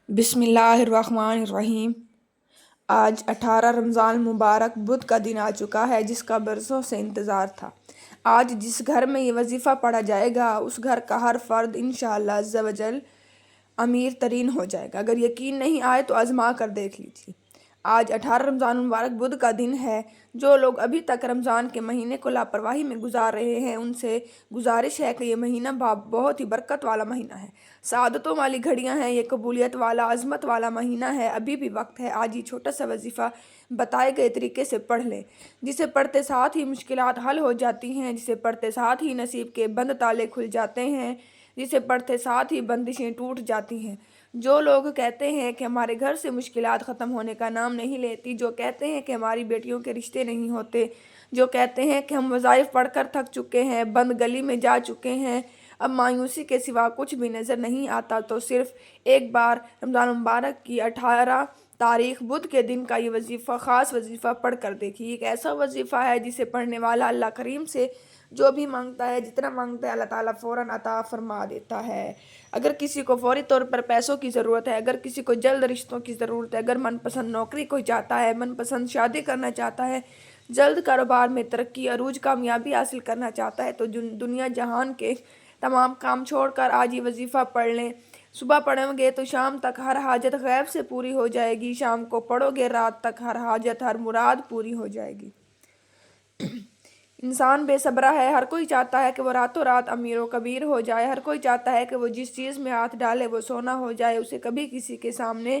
بسم اللہ الرحمن الرحیم۔ آج 18 رمضان مبارک بدھ کا دن آ چکا ہے، جس کا برسوں سے انتظار تھا۔ آج جس گھر میں یہ وظیفہ پڑھا جائے گا، اس گھر کا ہر فرد انشاءاللہ عز و جل امیر ترین ہو جائے گا۔ اگر یقین نہیں آئے تو آزما کر دیکھ لیجیے۔ آج 18 رمضان مبارک بدھ کا دن ہے۔ جو لوگ ابھی تک رمضان کے مہینے کو لاپرواہی میں گزار رہے ہیں، ان سے گزارش ہے کہ یہ مہینہ بہت ہی برکت والا مہینہ ہے، سعادتوں والی گھڑیاں ہیں، یہ قبولیت والا، عظمت والا مہینہ ہے۔ ابھی بھی وقت ہے۔ آج یہ چھوٹا سا وظیفہ بتائے گئے طریقے سے پڑھ لیں، جسے پڑھتے ساتھ ہی مشکلات حل ہو جاتی ہیں، جسے پڑھتے ساتھ ہی نصیب کے بند تالے کھل جاتے ہیں، جسے پڑھتے ساتھ ہی بندشیں ٹوٹ جاتی ہیں۔ جو لوگ کہتے ہیں کہ ہمارے گھر سے مشکلات ختم ہونے کا نام نہیں لیتی، جو کہتے ہیں کہ ہماری بیٹیوں کے رشتے نہیں ہوتے، جو کہتے ہیں کہ ہم وظائف پڑھ کر تھک چکے ہیں، بند گلی میں جا چکے ہیں، اب مایوسی کے سوا کچھ بھی نظر نہیں آتا، تو صرف ایک بار رمضان مبارک کی 18 تاریخ بدھ کے دن کا یہ وظیفہ، خاص وظیفہ پڑھ کر دیکھیے۔ ایک ایسا وظیفہ ہے جسے پڑھنے والا اللہ کریم سے جو بھی مانگتا ہے، جتنا مانگتا ہے، اللہ تعالیٰ فوراً عطا فرما دیتا ہے۔ اگر کسی کو فوری طور پر پیسوں کی ضرورت ہے، اگر کسی کو جلد رشتوں کی ضرورت ہے، اگر من پسند نوکری کوئی چاہتا ہے، من پسند شادی کرنا چاہتا ہے، جلد کاروبار میں ترقی، عروج، کامیابی حاصل کرنا چاہتا ہے، تو دنیا جہان کے تمام کام چھوڑ کر آج یہ وظیفہ پڑھ لیں۔ صبح پڑھیں گے تو شام تک ہر حاجت غیب سے پوری ہو جائے گی، شام کو پڑھو گے رات تک ہر حاجت، ہر مراد پوری ہو جائے گی۔ انسان بے صبرا ہے، ہر کوئی چاہتا ہے کہ وہ راتوں رات امیر و کبیر ہو جائے، ہر کوئی چاہتا ہے کہ وہ جس چیز میں ہاتھ ڈالے وہ سونا ہو جائے، اسے کبھی کسی کے سامنے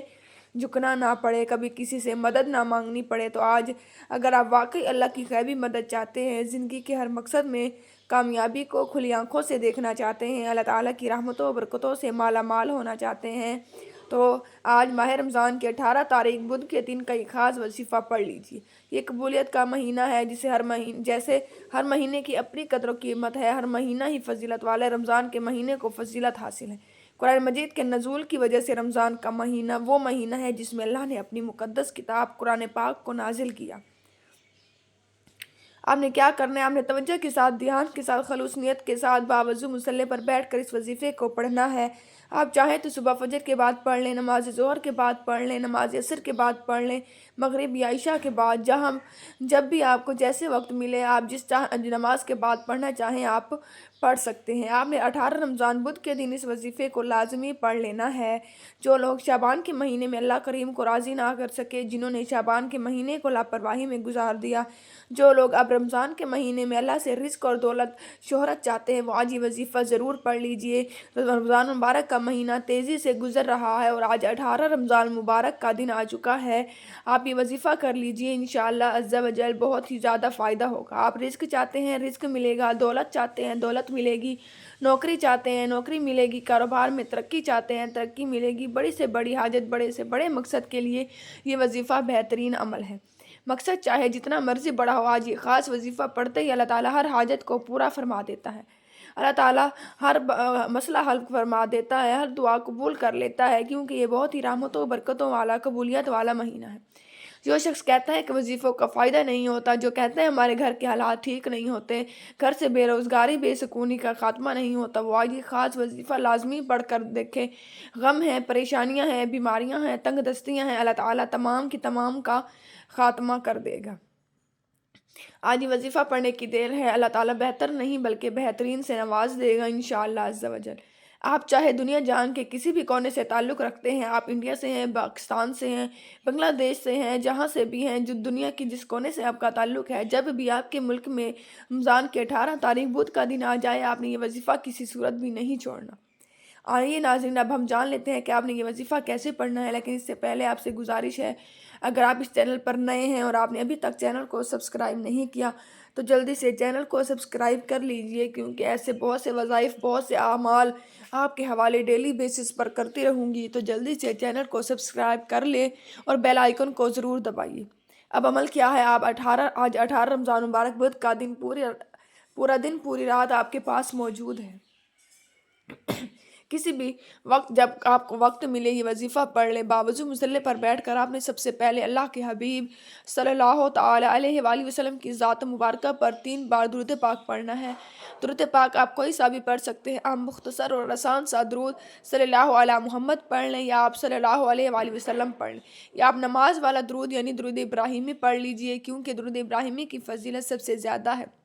جھکنا نہ پڑے، کبھی کسی سے مدد نہ مانگنی پڑے۔ تو آج اگر آپ واقعی اللہ کی غیبی مدد چاہتے ہیں، زندگی کے ہر مقصد میں کامیابی کو کھلی آنکھوں سے دیکھنا چاہتے ہیں، اللہ تعالیٰ کی رحمتوں و برکتوں سے مالا مال ہونا چاہتے ہیں، تو آج ماہ رمضان کی 18 تاریخ بدھ کے دن کا یہ خاص وظیفہ پڑھ لیجیے۔ یہ قبولیت کا مہینہ ہے، جیسے ہر مہینے کی اپنی قدر و قیمت ہے، ہر مہینہ ہی فضیلت والا ہے، رمضان کے مہینے کو فضیلت حاصل ہے۔ قرآن مجید کے نزول کی وجہ سے رمضان کا مہینہ وہ مہینہ ہے جس میں اللہ نے اپنی مقدس کتاب قرآن پاک کو نازل کیا۔ آپ نے کیا کرنا ہے؟ آپ نے توجہ کے ساتھ، دھیان کے ساتھ، خلوص نیت کے ساتھ باوضو مصلی پر بیٹھ کر اس وظیفے کو پڑھنا ہے۔ آپ چاہیں تو صبح فجر کے بعد پڑھ لیں، نماز ظہر کے بعد پڑھ لیں، نماز عصر کے بعد پڑھ لیں، مغرب یا عشاء کے بعد، جب بھی آپ کو جیسے وقت ملے، آپ جس نماز کے بعد پڑھنا چاہیں آپ پڑھ سکتے ہیں۔ آپ نے 18 رمضان بدھ کے دن اس وظیفے کو لازمی پڑھ لینا ہے۔ جو لوگ شعبان کے مہینے میں اللہ کریم کو راضی نہ کر سکے، جنہوں نے شعبان کے مہینے کو لاپرواہی میں گزار دیا، جو لوگ اب رمضان کے مہینے میں اللہ سے رزق اور دولت، شہرت چاہتے ہیں، وہ آج یہ وظیفہ ضرور پڑھ لیجئے۔ رمضان مبارک کا مہینہ تیزی سے گزر رہا ہے اور آج 18 رمضان مبارک کا دن آ چکا ہے۔ آپ یہ وظیفہ کر لیجئے، انشاءاللہ عز و جل بہت ہی زیادہ فائدہ ہوگا۔ آپ رزق چاہتے ہیں، رزق ملے گا، دولت چاہتے ہیں، دولت ملے گی، نوکری چاہتے ہیں، نوکری ملے گی، کاروبار میں ترقی چاہتے ہیں، ترقی ملے گی، بڑی سے بڑی حاجت، بڑے سے بڑے مقصد کے لیے یہ وظیفہ بہترین عمل ہے۔ مقصد چاہے جتنا مرضی بڑا ہو، آج یہ خاص وظیفہ پڑھتے ہی اللہ تعالیٰ ہر حاجت کو پورا فرما دیتا ہے، اللہ تعالیٰ ہر مسئلہ حل فرما دیتا ہے، ہر دعا قبول کر لیتا ہے، کیونکہ یہ بہت ہی رحمتوں برکتوں والا، قبولیت والا مہینہ ہے۔ جو شخص کہتا ہے کہ وظیفوں کا فائدہ نہیں ہوتا، جو کہتے ہیں ہمارے گھر کے حالات ٹھیک نہیں ہوتے، گھر سے بے روزگاری، بے سکونی کا خاتمہ نہیں ہوتا، وہ آج یہ خاص وظیفہ لازمی پڑھ کر دیکھے۔ غم ہیں، پریشانیاں ہیں، بیماریاں ہیں، تنگ دستیاں ہیں، اللہ تعالیٰ تمام کی تمام کا خاتمہ کر دے گا۔ آج یہ وظیفہ پڑھنے کی دیر ہے، اللہ تعالیٰ بہتر نہیں بلکہ بہترین سے نواز دے گا انشاءاللہ عز و جل۔ آپ چاہے دنیا جہان کے کسی بھی کونے سے تعلق رکھتے ہیں، آپ انڈیا سے ہیں، پاکستان سے ہیں، بنگلہ دیش سے ہیں، جہاں سے بھی ہیں، جو دنیا کی جس کونے سے آپ کا تعلق ہے، جب بھی آپ کے ملک میں رمضان کے 18 تاریخ بدھ کا دن آ جائے، آپ نے یہ وظیفہ کسی صورت بھی نہیں چھوڑنا۔ آئیے ناظرین، اب ہم جان لیتے ہیں کہ آپ نے یہ وظیفہ کیسے پڑھنا ہے، لیکن اس سے پہلے آپ سے گزارش ہے، اگر آپ اس چینل پر نئے ہیں اور آپ نے ابھی تک چینل کو سبسکرائب نہیں کیا تو جلدی سے چینل کو سبسکرائب کر لیجئے، کیونکہ ایسے بہت سے وظائف، بہت سے اعمال آپ کے حوالے ڈیلی بیسس پر کرتی رہوں گی، تو جلدی سے چینل کو سبسکرائب کر لیں اور بیل آئیکن کو ضرور دبائیے۔ اب عمل کیا ہے؟ آج 18 رمضان مبارک بدھ کا دن پورا دن پوری رات آپ کے پاس موجود ہے۔ کسی بھی وقت جب آپ کو وقت ملے یہ وظیفہ پڑھ لیں۔ باوضو مصلی پر بیٹھ کر آپ نے سب سے پہلے اللہ کے حبیب صلی اللہ تعالی علیہ وآلہ وسلم کی ذات مبارکہ پر 3 بار درود پاک پڑھنا ہے۔ درود پاک آپ کوئی سا بھی پڑھ سکتے ہیں۔ آپ مختصر اور آسان سا درود صلی اللہ علیہ محمد پڑھ لیں، یا آپ صلی اللہ علیہ وآلہ وسلم پڑھ لیں، یا آپ نماز والا درود یعنی درود ابراہیمی پڑھ لیجئے، کیونکہ درود ابراہیمی کی فضیلت سب سے زیادہ ہے۔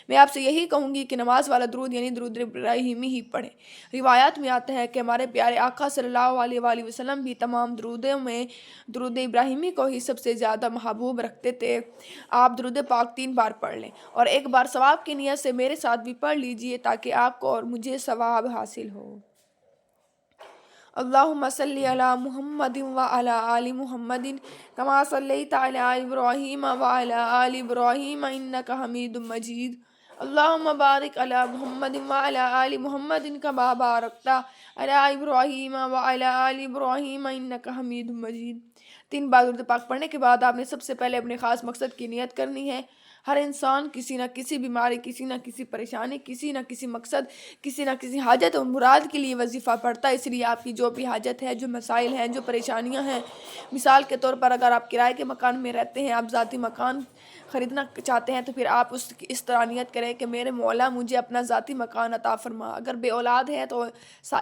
میں آپ سے یہی کہوں گی کہ نماز والا درود یعنی درود ابراہیمی ہی پڑھیں۔ روایات میں آتا ہے کہ ہمارے پیارے آقا صلی اللہ علیہ وآلہ وسلم بھی تمام درودوں میں درود ابراہیمی کو ہی سب سے زیادہ محبوب رکھتے تھے۔ آپ درود پاک 3 بار پڑھ لیں اور ایک بار ثواب کی نیت سے میرے ساتھ بھی پڑھ لیجئے تاکہ آپ کو اور مجھے ثواب حاصل ہو۔ اللہم صلی علی محمد وعلی آل محمد کما صلیت علی ابراہیم وعلی آل ابراہیم انک حمید مجید۔ اللہم بارک علی محمد وعلی آل محمد کما بارکت علی ابراہیم وعلی آل ابراہیم انک حمید مجید۔ 3 بار درود پاک پڑھنے کے بعد آپ نے سب سے پہلے اپنے خاص مقصد کی نیت کرنی ہے۔ ہر انسان کسی نہ کسی بیماری، کسی نہ کسی پریشانی، کسی نہ کسی مقصد، کسی نہ کسی حاجت اور مراد کے لیے وظیفہ پڑھتا ہے۔ اس لیے آپ کی جو بھی حاجت ہے، جو مسائل ہیں، جو پریشانیاں ہیں، مثال کے طور پر اگر آپ کرائے کے مکان میں رہتے ہیں، آپ ذاتی مکان خریدنا چاہتے ہیں، تو پھر آپ اس طرح نیت کریں کہ میرے مولا مجھے اپنا ذاتی مکان عطا فرما۔ اگر بے اولاد ہے تو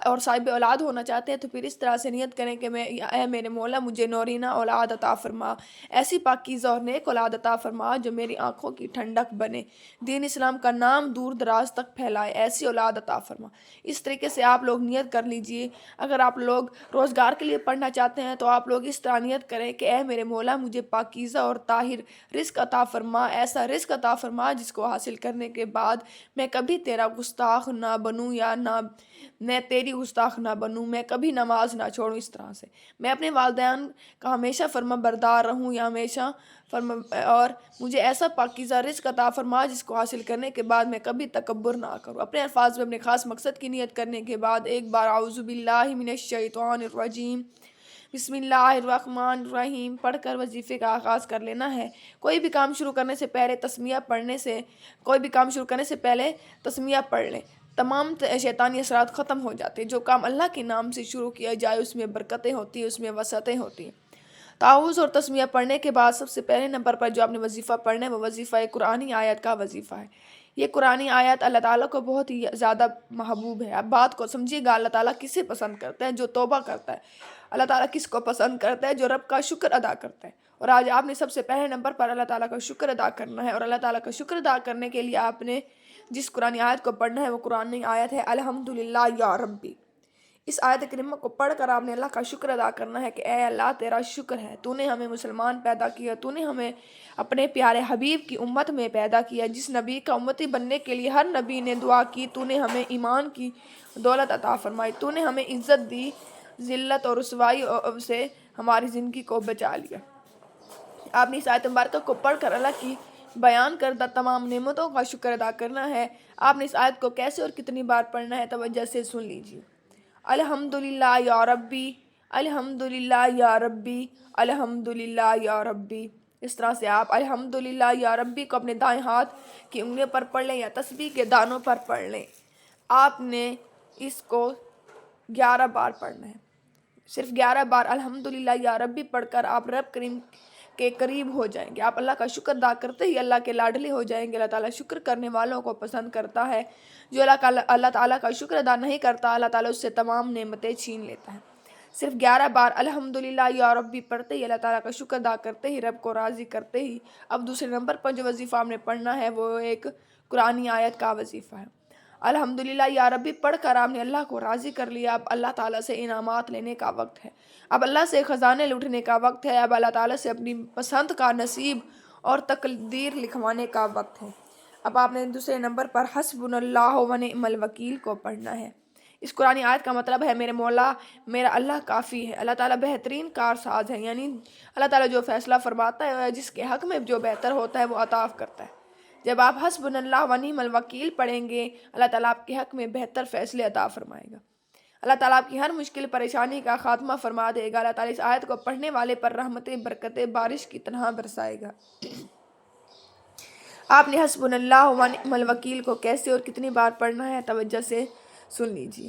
اور صاحب اولاد ہونا چاہتے ہیں تو پھر اس طرح سے نیت کریں کہ اے میرے مولا مجھے نورینہ اولاد عطا فرما، ایسی پاکیزہ اور نیک اولاد عطا فرما جو میری آنکھوں کی ٹھنڈک بنے، دین اسلام کا نام دور دراز تک پھیلائے، ایسی اولاد عطا فرما۔ اس طریقے سے آپ لوگ نیت کر لیجئے۔ اگر آپ لوگ روزگار کے لیے پڑھنا چاہتے ہیں تو آپ لوگ اس طرح نیت کریں کہ اے میرے مولا مجھے پاکیزہ اور طاہر رزق عطا فرما، ایسا رزق عطا فرما جس کو حاصل کرنے کے بعد میں کبھی تیرا گستاخ نہ بنوں، یا میں تیری گستاخ نہ بنوں، میں کبھی نماز نہ چھوڑوں۔ اس طرح سے میں اپنے والدین کا ہمیشہ فرما بردار رہوں، یا ہمیشہ اور مجھے ایسا پاکیزہ رزق عطا فرما جس کو حاصل کرنے کے بعد میں کبھی تکبر نہ کروں۔ اپنے الفاظ میں اپنے خاص مقصد کی نیت کرنے کے بعد ایک بار اعوذ باللہ من الشیطان الرجیم بسم اللہ الرحمن الرحیم پڑھ کر وظیفے کا آغاز کر لینا ہے۔ کوئی بھی کام شروع کرنے سے پہلے تسمیہ پڑھ لیں، تمام شیطانی اثرات ختم ہو جاتے ہیں۔ جو کام اللہ کے نام سے شروع کیا جائے اس میں برکتیں ہوتی ہیں، اس میں وسعتیں ہوتی ہیں۔ تعوذ اور تسمیہ پڑھنے کے بعد سب سے پہلے نمبر پر جو آپ نے وظیفہ پڑھنا ہے وہ وظیفہ قرآنی آیت کا وظیفہ ہے۔ یہ قرآنی آیت اللہ تعالیٰ کو بہت ہی زیادہ محبوب ہے۔ اب بات کو سمجھیے گا، اللہ تعالیٰ کسے پسند کرتا ہے؟ جو توبہ کرتا ہے۔ اللہ تعالیٰ کس کو پسند کرتا ہے؟ جو رب کا شکر ادا کرتا ہے۔ اور آج آپ نے سب سے پہلے نمبر پر اللہ تعالیٰ کا شکر ادا کرنا ہے، اور اللہ تعالیٰ کا شکر ادا کرنے کے لیے آپ نے جس قرآنی آیت کو پڑھنا ہے وہ قرآنی آیت ہے الحمدللہ یا ربی۔ اس آیت کریمہ کو پڑھ کر آپ نے اللہ کا شکر ادا کرنا ہے کہ اے اللہ تیرا شکر ہے، تو نے ہمیں مسلمان پیدا کیا، تو نے ہمیں اپنے پیارے حبیب کی امت میں پیدا کیا، جس نبی کا امتی بننے کے لیے ہر نبی نے دعا کی، تو نے ہمیں ایمان کی دولت عطا فرمائی، تو نے ہمیں عزت دی، ذلت اور رسوائی سے ہماری زندگی کو بچا لیا۔ آپ نے اس آیت مبارکہ کو پڑھ کر اللہ کی بیان کردہ تمام نعمتوں کا شکر ادا کرنا ہے۔ آپ نے اس آیت کو کیسے اور کتنی بار پڑھنا ہے توجہ سے سن لیجیے۔ الحمدللہ یا ربی، الحمدللہ یا ربی، الحمدللہ یا ربی۔ اس طرح سے آپ الحمدللہ یا ربی کو اپنے دائیں ہاتھ کی انگلیوں پر پڑھ لیں یا تسبیح کے دانوں پر پڑھ لیں۔ آپ نے اس کو 11 بار پڑھنا ہے۔ صرف 11 بار الحمدللہ یا ربی پڑھ کر آپ رب کریم کے قریب ہو جائیں گے۔ آپ اللہ کا شکر ادا کرتے ہی اللہ کے لاڈلے ہو جائیں گے۔ اللہ تعالیٰ شکر کرنے والوں کو پسند کرتا ہے۔ جو اللہ تعالیٰ کا شکر ادا نہیں کرتا، اللہ تعالیٰ اس سے تمام نعمتیں چھین لیتا ہے۔ صرف 11 بار الحمدللہ یا ربی پڑھتے ہی اللہ تعالیٰ کا شکر ادا کرتے ہی رب کو راضی کرتے ہی اب دوسرے نمبر پر جو وظیفہ ہم نے پڑھنا ہے وہ ایک قرآنی آیت کا وظیفہ ہے۔ الحمدللہ یا ربی پڑھ کر آپ نے اللہ کو راضی کر لیا۔ اب اللہ تعالیٰ سے انعامات لینے کا وقت ہے، اب اللہ سے خزانے لوٹنے کا وقت ہے، اب اللہ تعالیٰ سے اپنی پسند کا نصیب اور تقدیر لکھوانے کا وقت ہے۔ اب آپ نے دوسرے نمبر پر حسبنا اللہ و نعم الوکیل کو پڑھنا ہے۔ اس قرآن آیت کا مطلب ہے میرے مولا میرا اللہ کافی ہے۔ اللہ تعالیٰ بہترین کارساز ہے، یعنی اللہ تعالیٰ جو فیصلہ فرماتا ہے جس کے حق میں جو بہتر ہوتا ہے وہ عطا کرتا ہے۔ جب آپ حسبنا اللہ و نعم الوکیل پڑھیں گے اللہ تعالیٰ آپ کے حق میں بہتر فیصلے عطا فرمائے گا۔ اللہ تعالیٰ آپ کی ہر مشکل پریشانی کا خاتمہ فرما دے گا۔ اللہ تعالیٰ اس آیت کو پڑھنے والے پر رحمتیں برکتیں بارش کی طرح برسائے گا۔ آپ نے حسبنا اللہ و نعم الوکیل کو کیسے اور کتنی بار پڑھنا ہے توجہ سے سن لیجیے۔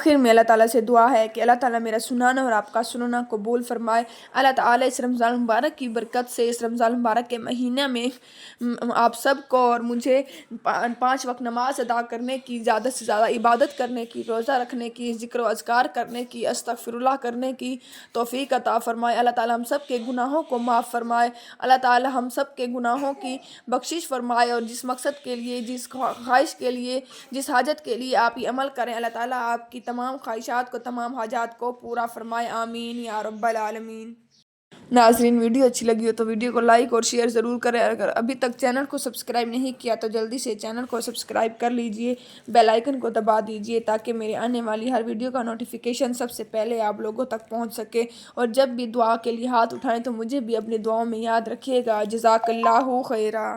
آخر میں اللہ تعالیٰ سے دعا ہے کہ اللہ تعالیٰ میرا سنانا اور آپ کا سننا قبول فرمائے۔ اللہ تعالیٰ اس رمضان مبارک کی برکت سے اس رمضان مبارک کے مہینے میں آپ سب کو اور مجھے 5 وقت نماز ادا کرنے کی، زیادہ سے زیادہ عبادت کرنے کی، روزہ رکھنے کی، ذکر و اذکار کرنے کی، استغفر اللہ کرنے کی توفیق عطا فرمائے۔ اللہ تعالیٰ ہم سب کے گناہوں کو معاف فرمائے۔ اللہ تعالیٰ ہم سب کے گناہوں کی بخشش فرمائے، اور جس مقصد کے لیے، جس خواہش کے لیے، جس حاجت کے لیے آپ یہ عمل کریں، اللہ تعالیٰ آپ کی تمام خواہشات کو، تمام حاجات کو پورا فرمائے۔ آمین یا رب العالمین۔ ناظرین، ویڈیو اچھی لگی ہو تو ویڈیو کو لائک اور شیئر ضرور کریں۔ اگر ابھی تک چینل کو سبسکرائب نہیں کیا تو جلدی سے چینل کو سبسکرائب کر لیجئے، بیل آئیکن کو دبا دیجئے تاکہ میرے آنے والی ہر ویڈیو کا نوٹیفیکیشن سب سے پہلے آپ لوگوں تک پہنچ سکے۔ اور جب بھی دعا کے لیے ہاتھ اٹھائیں تو مجھے بھی اپنی دعاؤں میں یاد رکھیے گا۔ جزاک اللہ خیرہ۔